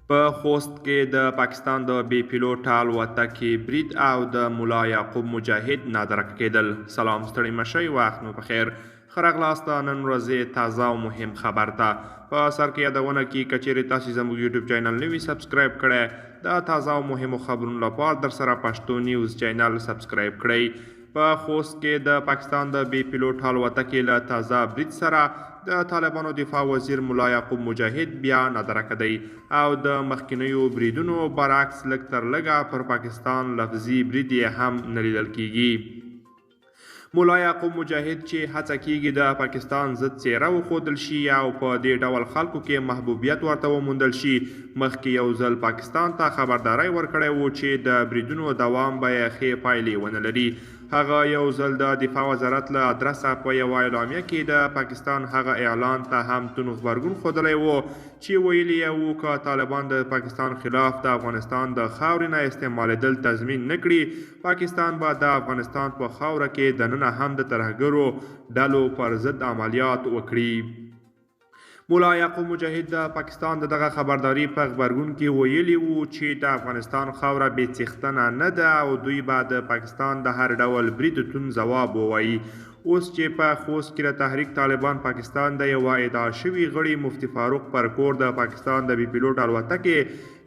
په خوست کې د پاکستان د بې پیلوټه الوتکې برید او د ملا یعقوب مجاهد نادرک کېدل. سلام، ستړي مه شئ، وخت مو پخیر. ښه راغلاست نن ورځې تازه او مهم خبر ته. په سر کې یادونه کې که چیرې تاسې زموږ یوټیوب چینل نه وي سبسکرایب کړی، د تازه او مهمو خبرونو لپاره در سره پښتو نیوز چینل سبسکرایب کړئ. په خوست کې د پاکستان د بې پیلوټه الوتکې له تازه برید سره د طالبانو دفاع وزیر ملا یعقوب مجاهد بیا نادرکه دی او د مخکینیو بریدونو برعکس لږ تر لږه پر پاکستان لفظي برید یې هم نه لیدل کیږي. ملا یعقوب مجاهد چې هڅه کیږي د پاکستان ضد څیره وښودل شي او په دې ډول خلکو کې محبوبیت ورته وموندل شي، مخکې یو ځل پاکستان ته خبرداری ورکړی و چې د بریدونو دوام به یې ښې پایلې ونه لري. هغه یو ځل د دفاع وزارت له ادرسه په یوه اعلامیه کې د پاکستان هغه اعلان ته هم تون غبرګون ښودلی و چې ویلي یې وو که طالبان د پاکستان خلاف د افغانستان د خاورې نه استعمالېدل تضمین نه کړي، پاکستان به د افغانستان په خاوره کې دننه هم د ترهګرو ډلو پر ضد عملیات وکړي. ملا یعقوب مجاهد د پاکستان د دغه خبرداري په غبرګون کې ویلي وو چې د افغانستان خاوره بې څښتنه نه ده او دوی به د پاکستان د هر ډول برید تون ځواب ووایي. اوس چې په خوست کې د تحریک طالبان پاکستان د یوه ادعا شوي غړي مفتي فاروق پر کور د پاکستان د بې پیلوټ الوتکې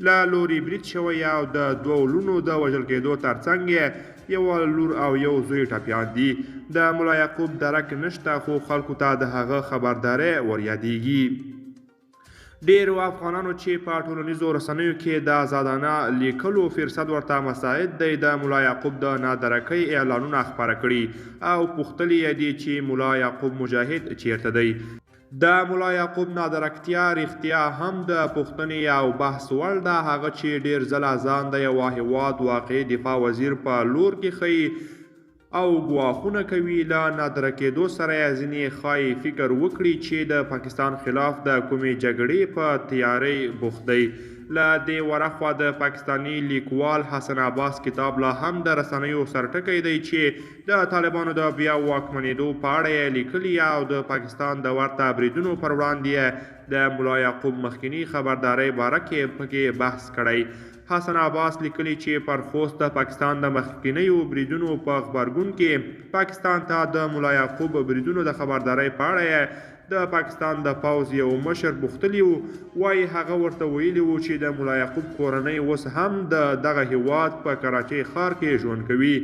له لوري برید شوی او د دوو لوڼو د وژل کېدو ترڅنګ یې یوه لور او یو زوی ټپیان دي. د ملا یعقوب درک نشته خو خلکو ته د هغه خبرداری وریادېږي. ډیرو افغانانو چې په ټولنیزو رسنیو کې د آزادانه لیکلو فرصت ورته مساعد دی د ملا یعقوب د نادرکۍ اعلانونه خپاره کړي او پوښتلي یې دي چې ملا یعقوب مجاهد چیرته دی. د ملا یعقوب نادرکتیا رښتیا هم د پوښتنې او بحث وړ ده، هغه چې ډیر ځله ځان د یوه هیواد واقعي دفاع وزیر په لور کې ښیي او ګواښونه کوي. له نادره کېدو سره یې ځینې ښایي فکر وکړي چې د پاکستان خلاف د کومې جګړې په تیارۍ بوخت دی. له دې ورخوا د پاکستاني لیکوال حسن عباس کتاب لا هم د رسنیو سرټکی دی چې د طالبانو د بیا واکمنېدو په اړه یې لیکلي او د پاکستان د ورته بریدونو پر وړاندې د ملا یعقوب مخکینی خبرداری باره کې پکې بحث کړی. حسن عباس لیکلي چې پر خوست د پاکستان د مخکینیو بریدونو په غبرګون کې پاکستان ته د ملا یعقوب بریدونو د خبرداری په اړه د پاکستان د پوځ یو مشر پوښتلي وو، وایي هغه ورته ویلي وو چې د ملا یعقوب کورنۍ اوس هم د دغه هیواد په کراچۍ ښار کې ژوند کوي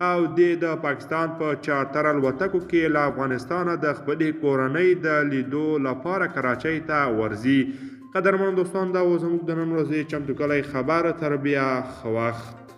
او د پاکستان په چارتر الوتکو کې له افغانستانه د خپلې کورنۍ د لیدو لپاره کراچۍ ته ورځي. قدرمنو دوستان، دا و زموږ د نن ورځې چمتو کلی خبر. تر بیا ښه وخت.